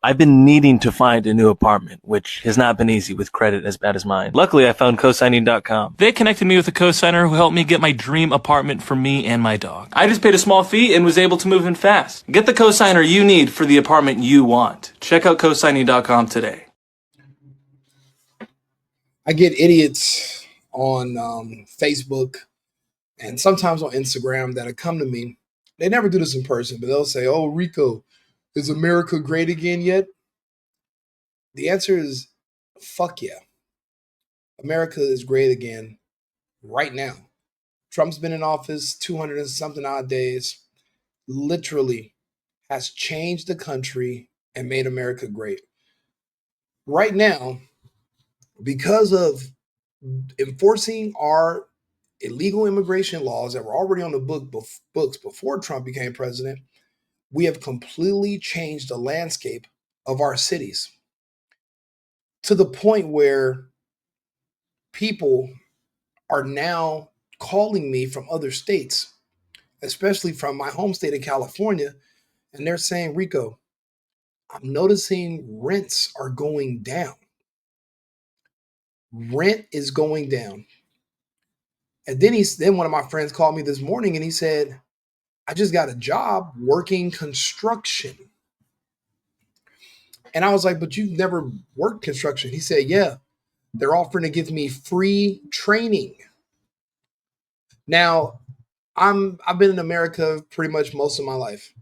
I've been needing to find a new apartment, which has not been easy with credit as bad as mine. Luckily, I found cosigning.com. They connected me with a cosigner who helped me get my dream apartment for me and my dog. I just paid a small fee and was able to move in fast. Get the cosigner you need for the apartment you want. Check out cosigning.com today. I get idiots on Facebook and sometimes on Instagram that'll come to me. They never do this in person, but they'll say, "Oh, Rico, is America great again yet?" The answer is fuck yeah. America is great again right now. Trump's been in office 200 and something odd days, literally has changed the country and made America great. Right now, because of enforcing our illegal immigration laws that were already on the books before Trump became president, we have completely changed the landscape of our cities to the point where people are now calling me from other states, especially from my home state of California, and they're saying, "Rico, I'm noticing rents are going down. Rent is going down." And then one of my friends called me this morning and he said, "I just got a job working construction." And I was like, "But you've never worked construction." He said, "Yeah, they're offering to give me free training." Now, I've been in America pretty much most of my life.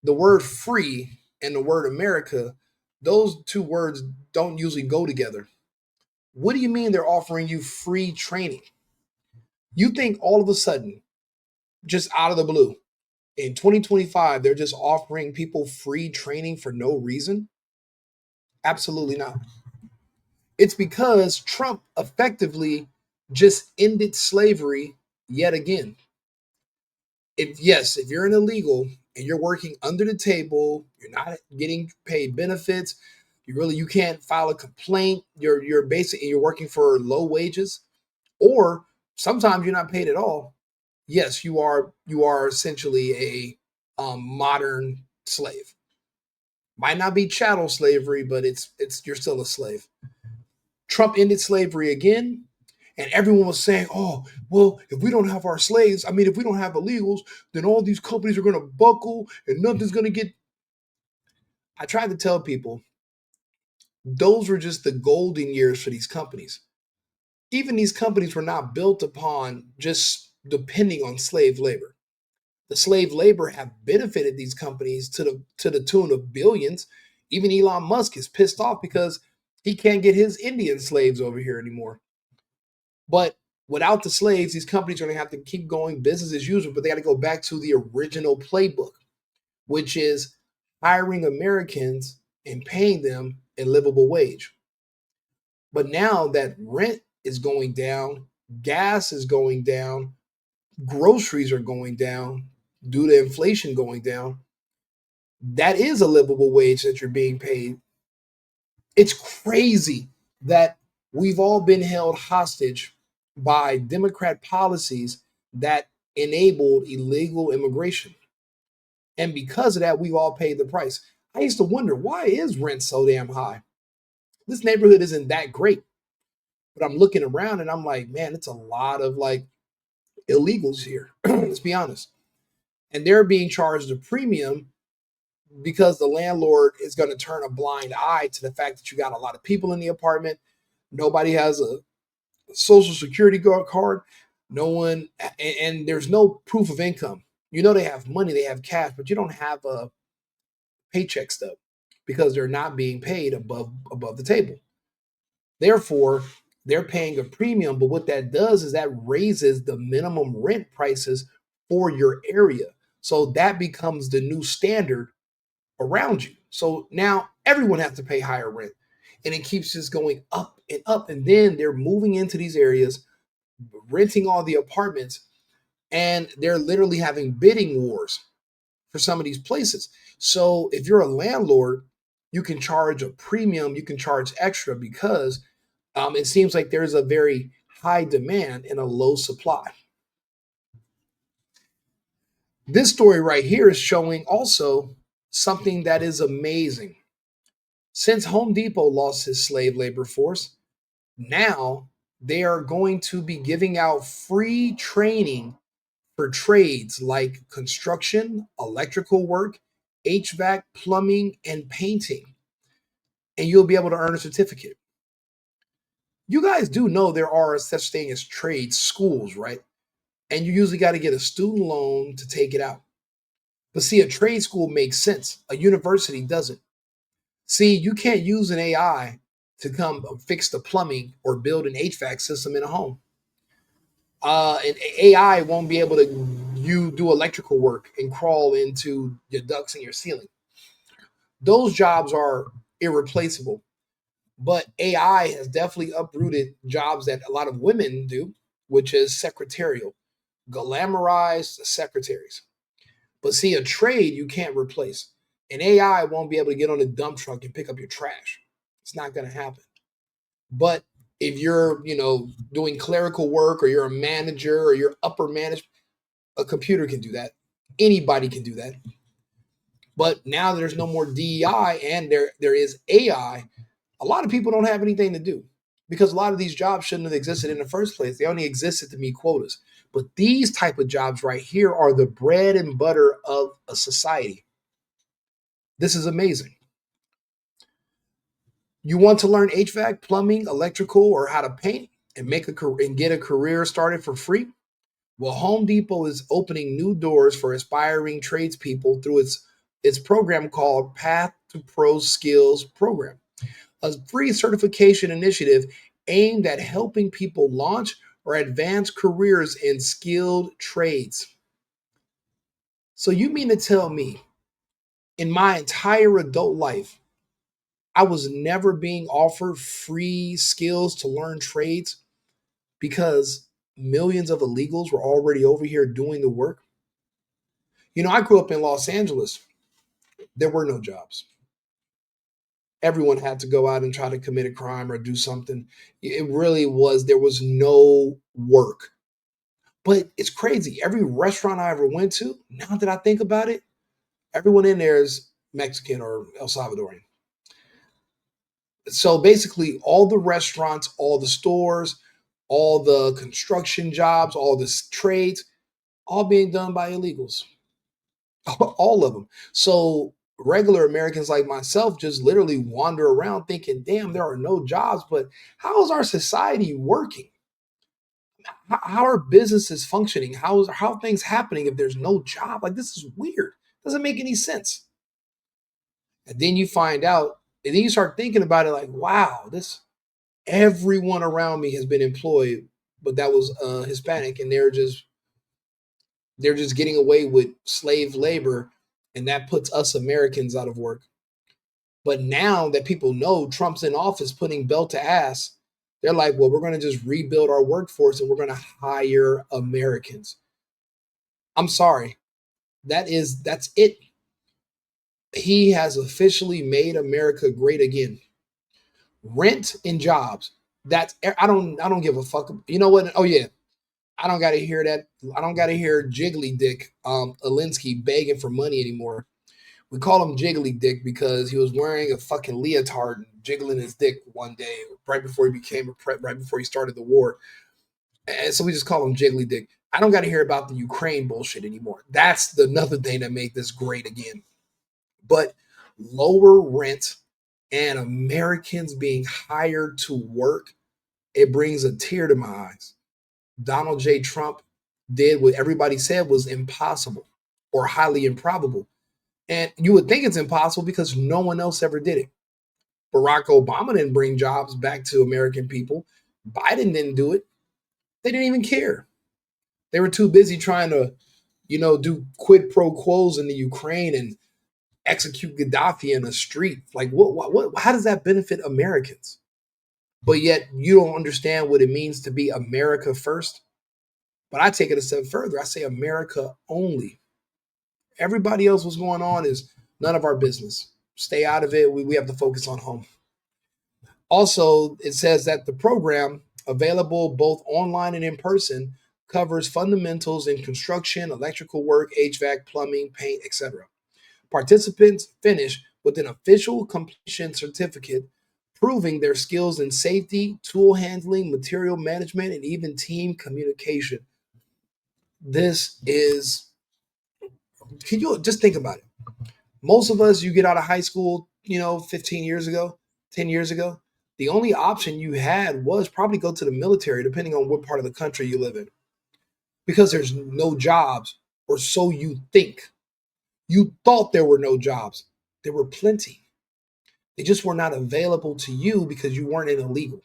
The word free and the word America, those two words don't usually go together. What do you mean they're offering you free training? You think all of a sudden, just out of the blue, in 2025, they're just offering people free training for no reason? Absolutely not. It's because Trump effectively just ended slavery yet again. If you're an illegal and you're working under the table, you're not getting paid benefits, you can't file a complaint, you're working for low wages, or sometimes you're not paid at all. Yes, you are essentially a modern slave. Might not be chattel slavery, but it's you're still a slave. Trump ended slavery again, and everyone was saying, "Oh, well, if we don't have our slaves, if we don't have illegals, then all these companies are going to buckle and nothing's going to get." I tried to tell people those were just the golden years for these companies. Even these companies were not built upon just depending on slave labor. The slave labor have benefited these companies to the tune of billions. Even Elon Musk is pissed off because he can't get his Indian slaves over here anymore. But without the slaves, these companies are going to have to keep going business as usual, but they got to go back to the original playbook, which is hiring Americans and paying them a livable wage. But now that rent is going down, gas is going down, groceries are going down due to inflation going down, that is a livable wage that you're being paid. It's crazy that we've all been held hostage by Democrat policies that enabled illegal immigration. And because of that, we've all paid the price. I used to wonder, why is rent so damn high? This neighborhood isn't that great. But I'm looking around and I'm like, man, it's a lot of like illegals here. Let's be honest. And they're being charged a premium because the landlord is going to turn a blind eye to the fact that you got a lot of people in the apartment. Nobody has a social security card. No one, and there's no proof of income. They have money, they have cash, but you don't have a paycheck stub because they're not being paid above the table. Therefore, they're paying a premium, but what that does is that raises the minimum rent prices for your area. So that becomes the new standard around you. So now everyone has to pay higher rent. And it keeps just going up and up. And then they're moving into these areas, renting all the apartments, and they're literally having bidding wars for some of these places. So if you're a landlord, you can charge a premium, you can charge extra because it seems like there's a very high demand and a low supply. This story right here is showing also something that is amazing. Since Home Depot lost his slave labor force, now they are going to be giving out free training for trades like construction, electrical work, HVAC, plumbing, and painting. And you'll be able to earn a certificate. You guys do know there are such thing as trade schools, right? And you usually got to get a student loan to take it out. But see, a trade school makes sense. A university doesn't. See, you can't use an AI to come fix the plumbing or build an HVAC system in a home. An AI won't be able to you do electrical work and crawl into your ducts and your ceiling. Those jobs are irreplaceable. But AI has definitely uprooted jobs that a lot of women do, which is secretarial, glamorized secretaries. But see, a trade you can't replace. An AI won't be able to get on a dump truck and pick up your trash. It's not going to happen. But if you're, doing clerical work or you're a manager or you're upper management, a computer can do that. Anybody can do that. But now there's no more DEI and there is AI. A lot of people don't have anything to do because a lot of these jobs shouldn't have existed in the first place. They only existed to meet quotas. But these type of jobs right here are the bread and butter of a society. This is amazing. You want to learn HVAC, plumbing, electrical, or how to paint and get a career started for free? Well, Home Depot is opening new doors for aspiring tradespeople through its program called Path to Pro Skills Program, a free certification initiative aimed at helping people launch or advance careers in skilled trades. So you mean to tell me in my entire adult life, I was never being offered free skills to learn trades because millions of illegals were already over here doing the work? I grew up in Los Angeles. There were no jobs. Everyone had to go out and try to commit a crime or do something. It really was, there was no work. But it's crazy. Every restaurant I ever went to, now that I think about it, everyone in there is Mexican or El Salvadorian. So basically, all the restaurants, all the stores, all the construction jobs, all the trades, all being done by illegals, all of them. So regular Americans like myself just literally wander around thinking, damn, there are no jobs. But how is our society working? How are businesses functioning? How are things happening if there's no job? Like, this is weird. Doesn't make any sense. And then you find out, and then you start thinking about it like, wow, this everyone around me has been employed, but that was Hispanic, and they're just getting away with slave labor, and that puts us Americans out of work. But now that people know Trump's in office putting belt to ass, they're like, well, we're going to just rebuild our workforce and we're going to hire Americans. I'm sorry. That's it. He has officially made America great again. Rent and jobs. I don't give a fuck. You know what? Oh yeah. I don't gotta hear that. I don't gotta hear Jiggly Dick Alinsky begging for money anymore. We call him Jiggly Dick because he was wearing a fucking leotard and jiggling his dick one day right before he became right before he started the war. And so we just call him Jiggly Dick. I don't got to hear about the Ukraine bullshit anymore. That's another thing that made this great again. But lower rent and Americans being hired to work, it brings a tear to my eyes. Donald J. Trump did what everybody said was impossible or highly improbable. And you would think it's impossible because no one else ever did it. Barack Obama didn't bring jobs back to American people. Biden didn't do it. They didn't even care. They were too busy trying to, do quid pro quos in the Ukraine and execute Gaddafi in the street. Like, what, how does that benefit Americans? But yet you don't understand what it means to be America first. But I take it a step further. I say America only. Everybody else, what's going on is none of our business. Stay out of it. We have to focus on home. Also, it says that the program, available both online and in person, covers fundamentals in construction, electrical work, HVAC, plumbing, paint, etc. Participants finish with an official completion certificate proving their skills in safety, tool handling, material management, and even team communication. This is, can you just think about it? Most of us, you get out of high school, 15 years ago, 10 years ago, the only option you had was probably go to the military, depending on what part of the country you live in, because there's no jobs, or so you think. You thought there were no jobs. There were plenty. They just were not available to you because you weren't an illegal.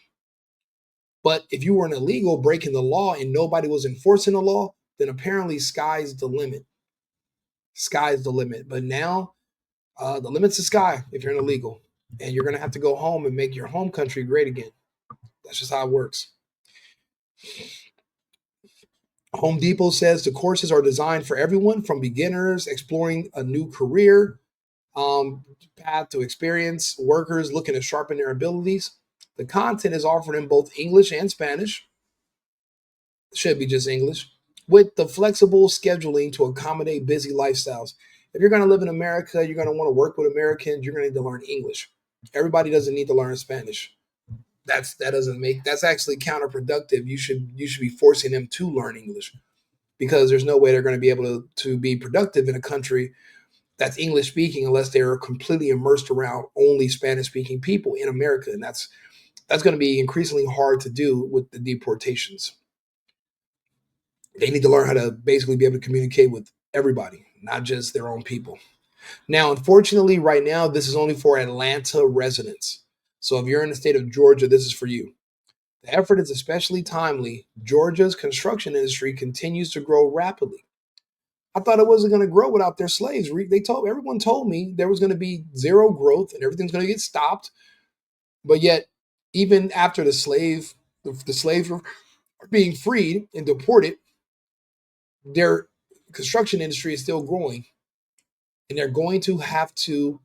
But if you were an illegal breaking the law and nobody was enforcing the law, then apparently sky's the limit. Sky's the limit. But now the limit's the sky if you're an illegal. And you're going to have to go home and make your home country great again. That's just how it works. Home Depot says the courses are designed for everyone from beginners exploring a new career path to experienced workers looking to sharpen their abilities. The content is offered in both English and Spanish. Should be just English, with the flexible scheduling to accommodate busy lifestyles. If you're going to live in America, you're going to want to work with Americans, you're going to need to learn English. Everybody doesn't need to learn Spanish. That's actually counterproductive. You should be forcing them to learn English, because there's no way they're going to be able to be productive in a country that's English speaking unless they're completely immersed around only Spanish speaking people in America. And that's going to be increasingly hard to do with the deportations. They need to learn how to basically be able to communicate with everybody, not just their own people. Now, unfortunately, right now, this is only for Atlanta residents. So if you're in the state of Georgia, this is for you. The effort is especially timely. Georgia's construction industry continues to grow rapidly. I thought it wasn't going to grow without their slaves. Everyone told me there was going to be zero growth and everything's going to get stopped. But yet, even after the slaves are being freed and deported, their construction industry is still growing, and they're going to have to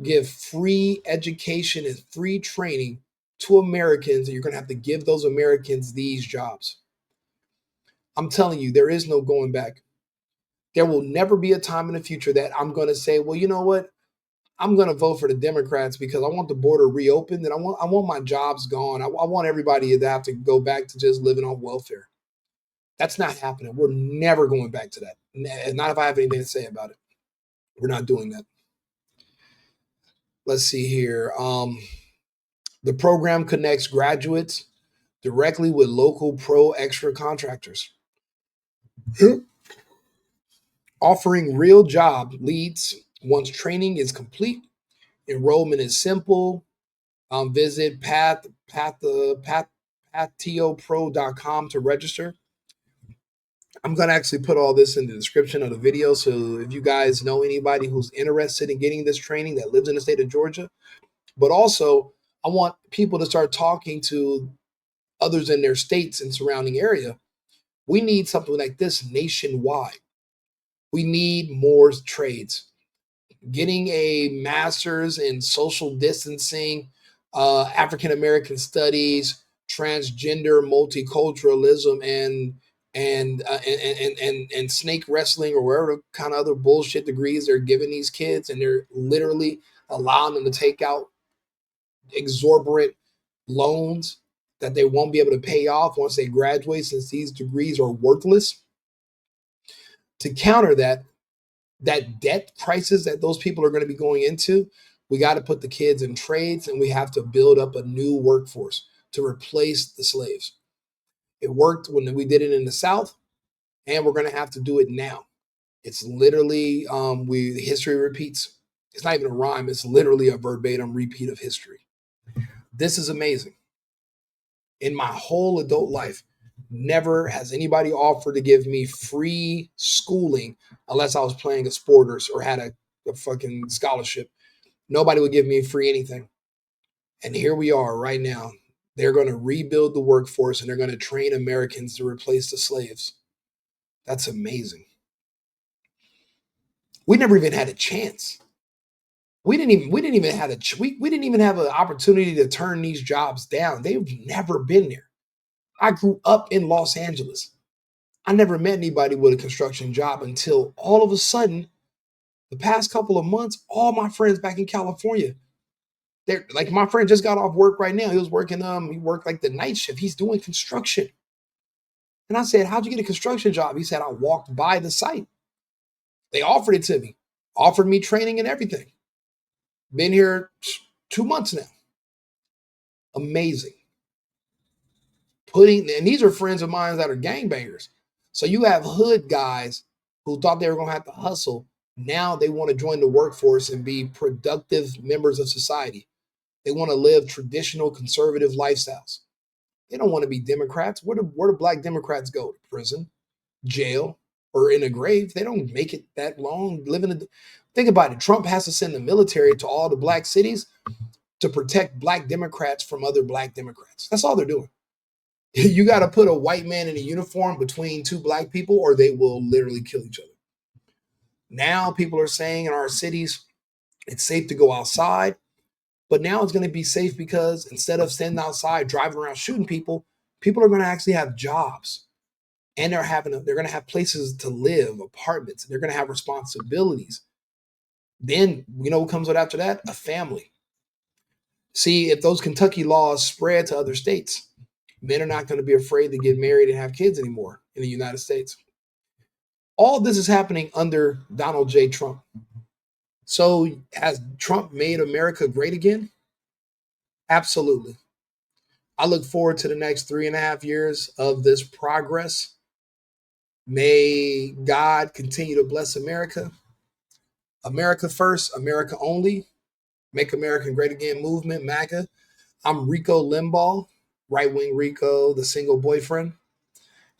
give free education and free training to Americans, and you're going to have to give those Americans these jobs. I'm telling you, there is no going back. There will never be a time in the future that I'm going to say, well, you know what? I'm going to vote for the Democrats because I want the border reopened and I want my jobs gone. I want everybody to have to go back to just living on welfare. That's not happening. We're never going back to that. Not if I have anything to say about it. We're not doing that. Let's see here. The program connects graduates directly with local pro extra contractors, offering real job leads once training is complete. Enrollment is simple. Visit pathiopro.com to register. I'm going to actually put all this in the description of the video. So if you guys know anybody who's interested in getting this training that lives in the state of Georgia, but also I want people to start talking to others in their states and surrounding area. We need something like this nationwide. We need more trades. Getting a master's in social distancing, African American studies, transgender multiculturalism, and snake wrestling, or whatever kind of other bullshit degrees they're giving these kids, and they're literally allowing them to take out exorbitant loans that they won't be able to pay off once they graduate, since these degrees are worthless. To counter that debt crisis that those people are going to be going into, we got to put the kids in trades, and we have to build up a new workforce to replace the slaves. It worked when we did it in the South, and we're going to have to do it now. It's literally history repeats. It's not even a rhyme. It's literally a verbatim repeat of history. This is amazing. In my whole adult life, never has anybody offered to give me free schooling unless I was playing a sport or had a fucking scholarship. Nobody would give me free anything. And here we are right now. They're going to rebuild the workforce, and they're going to train Americans to replace the slaves. That's amazing. We never even had a chance. We didn't even have an opportunity to turn these jobs down. They've never been there. I grew up in Los Angeles. I never met anybody with a construction job until all of a sudden The past couple of months, all my friends back in California, they're like, my friend just got off work right now. He was working, he worked like the night shift. He's doing construction. And I said, how'd you get a construction job? He said, I walked by the site. They offered it to me, offered me training and everything. Been here 2 months now. Amazing. And these are friends of mine that are gangbangers. So you have hood guys who thought they were going to have to hustle. Now they want to join the workforce and be productive members of society. They want to live traditional conservative lifestyles. They don't want to be Democrats. Where do black Democrats go? To prison, jail, or in a grave? They don't make it that long. Think about it. Trump has to send the military to all the black cities to protect black Democrats from other black Democrats. That's all they're doing. You got to put a white man in a uniform between two black people or they will literally kill each other. Now people are saying in our cities, it's safe to go outside. But now it's going to be safe because instead of standing outside driving around shooting people, people are going to actually have jobs, and they're going to have places to live, apartments. They're going to have responsibilities. Then you know what comes out after that? A family. See, if those Kentucky laws spread to other states, men are not going to be afraid to get married and have kids anymore in the United States. All this is happening under Donald J. Trump. So has Trump made America great again? Absolutely. I look forward to the next 3.5 years of this progress. May God continue to bless America. America first, America only. Make America great again movement, MAGA. I'm Rico Limbaugh, right-wing Rico, the single boyfriend.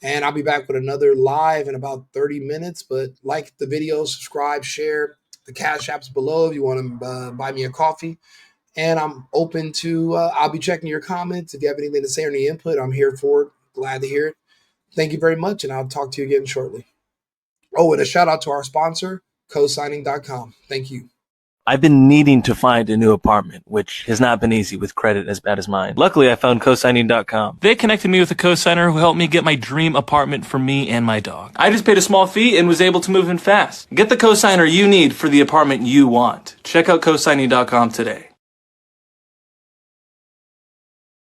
And I'll be back with another live in about 30 minutes. But like the video, subscribe, share. The Cash App's below if you want to buy me a coffee. And I'm open to, I'll be checking your comments. If you have anything to say or any input, I'm here for it. Glad to hear it. Thank you very much, and I'll talk to you again shortly. Oh, and a shout out to our sponsor, cosigning.com. Thank you. I've been needing to find a new apartment, which has not been easy with credit as bad as mine. Luckily, I found cosigning.com. They connected me with a cosigner who helped me get my dream apartment for me and my dog. I just paid a small fee and was able to move in fast. Get the cosigner you need for the apartment you want. Check out cosigning.com today.